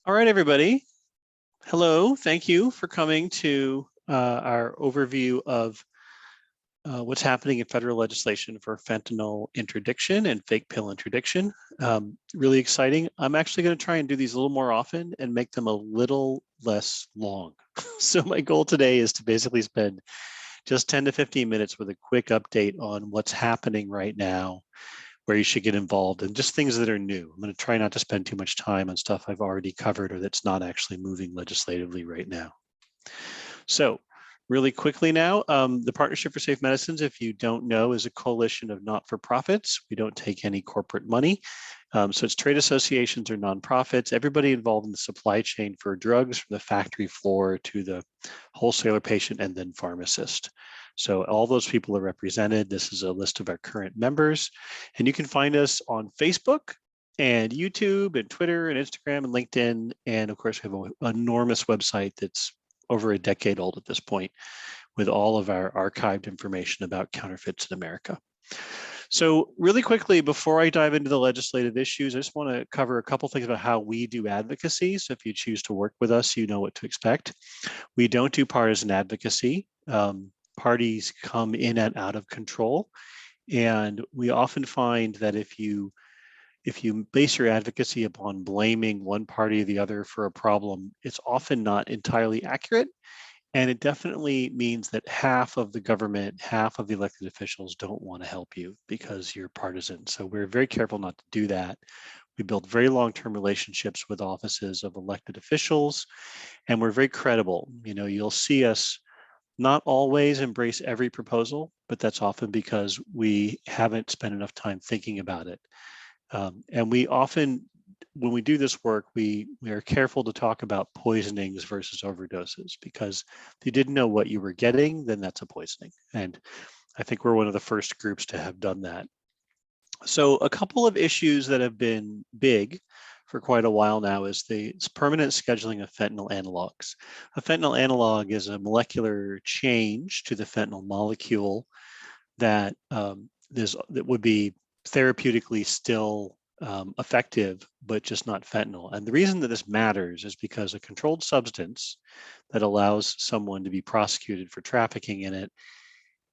All right, everybody. Hello. Thank you for coming to our overview of what's happening in federal legislation for fentanyl interdiction and fake pill interdiction. Really exciting. I'm actually going to try and do these a little more often and make them a little less long. So my goal today is to basically spend just 10 to 15 minutes with a quick update on what's happening right now, where you should get involved, and just things that are new. I'm going to try not to spend too much time on stuff I've already covered or that's not actually moving legislatively right now. So really quickly now, the Partnership for Safe Medicines, if you don't know, is a coalition of not-for-profits. We don't take any corporate money. So it's trade associations or nonprofits, everybody involved in the supply chain for drugs from the factory floor to the wholesaler, patient, and then pharmacist. So all those people are represented. This is a list of our current members. And you can find us on Facebook and YouTube and Twitter and Instagram and LinkedIn. And of course, we have an enormous website that's over a decade old at this point, with all of our archived information about counterfeits in America. So really quickly, before I dive into the legislative issues, I just want to cover a couple things about how we do advocacy. So if you choose to work with us, you know what to expect. We don't do partisan advocacy. Parties come in and out of control. And we often find that if you base your advocacy upon blaming one party or the other for a problem, it's often not entirely accurate. And it definitely means that half of the government, half of the elected officials don't want to help you because you're partisan. So we're very careful not to do that. We build very long-term relationships with offices of elected officials, and we're very credible. You know, you'll see us not always embrace every proposal, but that's often because we haven't spent enough time thinking about it. And we often, when we do this work, we are careful to talk about poisonings versus overdoses, because if you didn't know what you were getting, then that's a poisoning. And I think we're one of the first groups to have done that. So a couple of issues that have been big for quite a while now is the permanent scheduling of fentanyl analogs. A fentanyl analog is a molecular change to the fentanyl molecule that that would be therapeutically still effective, but just not fentanyl. And the reason that this matters is because a controlled substance that allows someone to be prosecuted for trafficking in it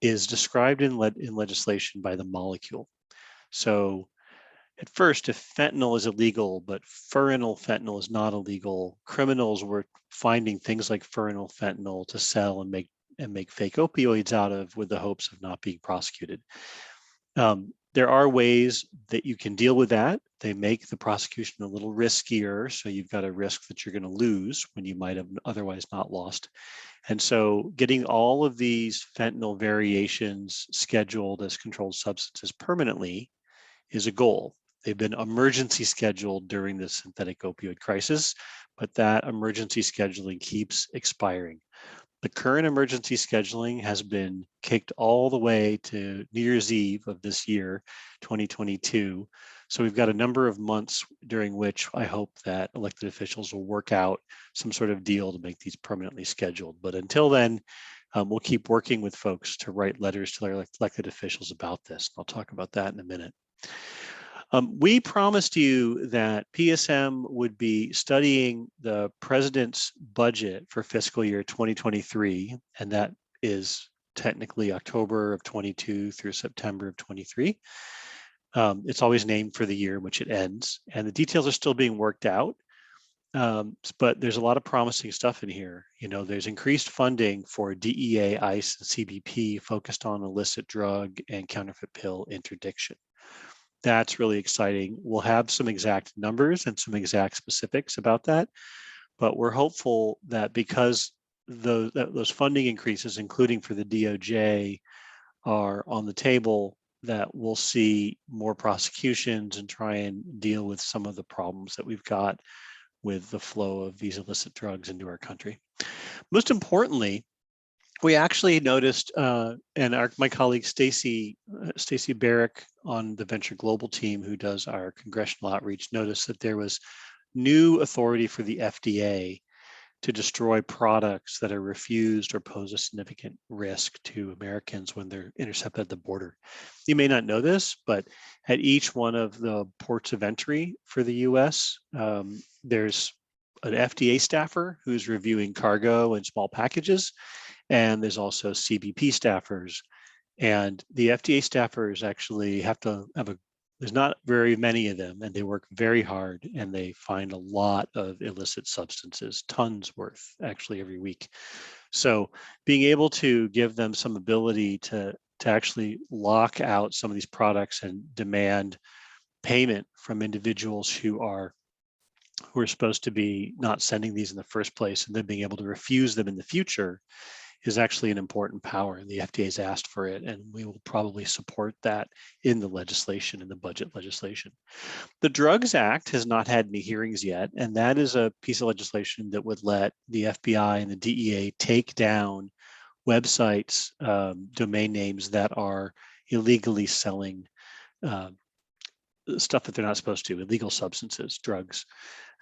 is described in legislation by the molecule. So at first, if fentanyl is illegal, but furanol fentanyl is not illegal, criminals were finding things like furanol fentanyl to sell and make fake opioids out of, with the hopes of not being prosecuted. There are ways that you can deal with that. They make the prosecution a little riskier, so you've got a risk that you're going to lose when you might have otherwise not lost. And so getting all of these fentanyl variations scheduled as controlled substances permanently is a goal. They've been emergency scheduled during the synthetic opioid crisis, but that emergency scheduling keeps expiring. The current emergency scheduling has been kicked all the way to New Year's Eve of this year, 2022. So we've got a number of months during which I hope that elected officials will work out some sort of deal to make these permanently scheduled. But until then, we'll keep working with folks to write letters to their elected officials about this. I'll talk about that in a minute. We promised you that PSM would be studying the president's budget for fiscal year 2023, and that is technically October of 22 through September of 23. It's always named for the year in which it ends, and the details are still being worked out. But there's a lot of promising stuff in here. You know, there's increased funding for DEA, ICE, and CBP focused on illicit drug and counterfeit pill interdiction. That's really exciting. We'll have some exact numbers and some exact specifics about that, but we're hopeful that because those funding increases, including for the DOJ, are on the table, that we'll see more prosecutions and try and deal with some of the problems that we've got with the flow of these illicit drugs into our country. Most importantly, we actually noticed, and my colleague Stacy Barrick on the Venture Global team, who does our congressional outreach, noticed that there was new authority for the FDA to destroy products that are refused or pose a significant risk to Americans when they're intercepted at the border. You may not know this, but at each one of the ports of entry for the US, there's an FDA staffer who's reviewing cargo and small packages, and there's also CBP staffers. And the FDA staffers actually have to have there's not very many of them, and they work very hard, and they find a lot of illicit substances, tons worth actually every week. So being able to give them some ability to actually lock out some of these products and demand payment from individuals who are supposed to be not sending these in the first place, and then being able to refuse them in the future is actually an important power, and the FDA has asked for it, and we will probably support that in the legislation, in the budget legislation. The Drugs Act has not had any hearings yet, and that is a piece of legislation that would let the FBI and the DEA take down websites, domain names that are illegally selling stuff that they're not supposed to, illegal substances, drugs.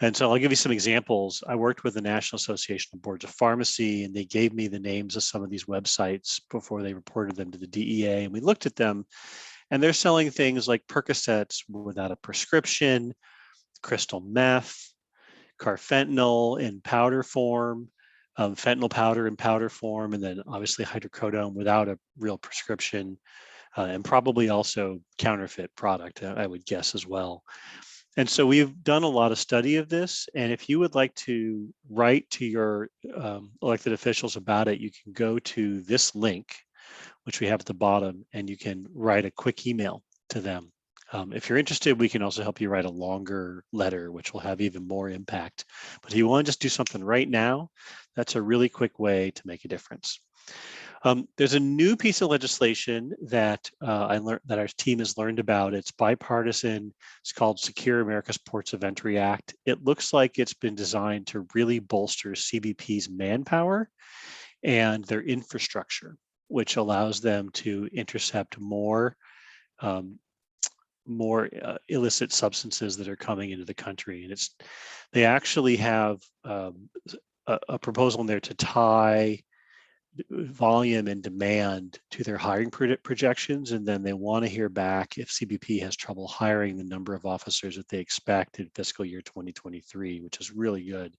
And so I'll give you some examples. I worked with the National Association of Boards of Pharmacy, and they gave me the names of some of these websites before they reported them to the DEA. And we looked at them, and they're selling things like Percocets without a prescription, crystal meth, carfentanil in powder form, fentanyl powder in powder form, and then obviously hydrocodone without a real prescription, and probably also counterfeit product, I would guess as well. And so we've done a lot of study of this. And if you would like to write to your elected officials about it, you can go to this link, which we have at the bottom, and you can write a quick email to them. If you're interested, we can also help you write a longer letter, which will have even more impact. But if you want to just do something right now, that's a really quick way to make a difference. There's a new piece of legislation that that our team has learned about. It's bipartisan. It's called Secure America's Ports of Entry Act. It looks like it's been designed to really bolster CBP's manpower and their infrastructure, which allows them to intercept more illicit substances that are coming into the country. And they actually have a proposal in there to tie volume and demand to their hiring projections, and then they want to hear back if CBP has trouble hiring the number of officers that they expect in fiscal year 2023, which is really good.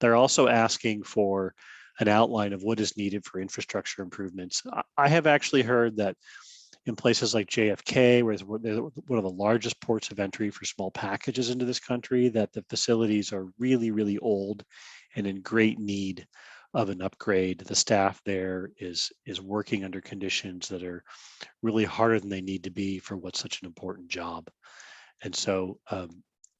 They're also asking for an outline of what is needed for infrastructure improvements. I have actually heard that in places like JFK, where they're one of the largest ports of entry for small packages into this country, that the facilities are really, really old and in great need of an upgrade. The staff there is working under conditions that are really harder than they need to be for what's such an important job. And so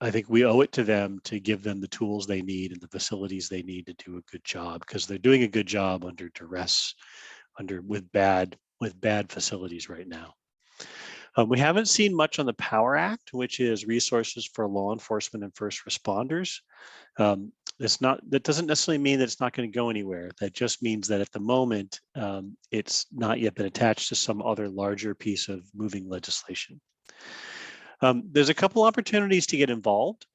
I think we owe it to them to give them the tools they need and the facilities they need to do a good job, because they're doing a good job under duress, with bad facilities right now. We haven't seen much on the POWER Act, which is resources for law enforcement and first responders. That doesn't necessarily mean that it's not going to go anywhere. That just means that at the moment, it's not yet been attached to some other larger piece of moving legislation. There's a couple opportunities to get involved.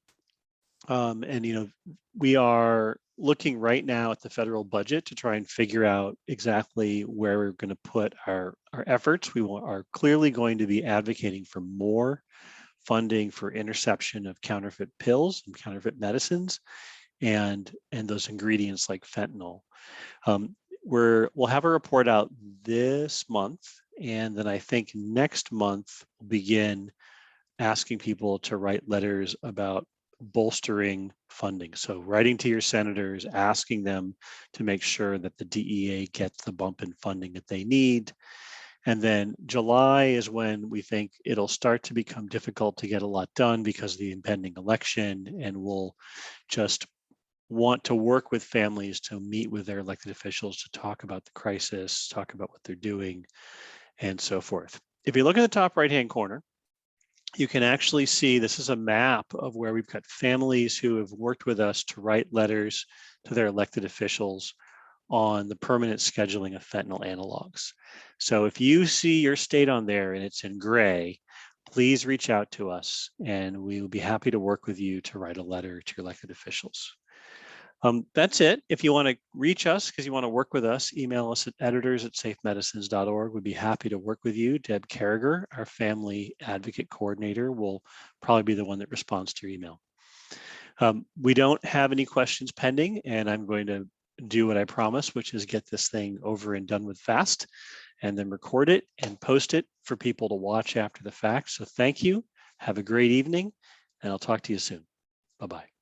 And we are looking right now at the federal budget to try and figure out exactly where we're going to put our efforts. We are clearly going to be advocating for more funding for interception of counterfeit pills and counterfeit medicines, and those ingredients like fentanyl. We'll have a report out this month, and then I think next month we'll begin asking people to write letters about bolstering funding. So writing to your senators, asking them to make sure that the DEA gets the bump in funding that they need. And then July is when we think it'll start to become difficult to get a lot done because of the impending election, and we'll just want to work with families to meet with their elected officials to talk about the crisis, talk about what they're doing, and so forth. If you look at the top right-hand corner, you can actually see this is a map of where we've got families who have worked with us to write letters to their elected officials on the permanent scheduling of fentanyl analogs. So if you see your state on there and it's in gray, please reach out to us, and we will be happy to work with you to write a letter to your elected officials. That's it. If you want to reach us because you want to work with us, email us at editors@safemedicines.org. We'd be happy to work with you. Deb Carragher, our family advocate coordinator, will probably be the one that responds to your email. We don't have any questions pending, and I'm going to do what I promised, which is get this thing over and done with fast, and then record it and post it for people to watch after the fact. So thank you. Have a great evening, and I'll talk to you soon. Bye-bye.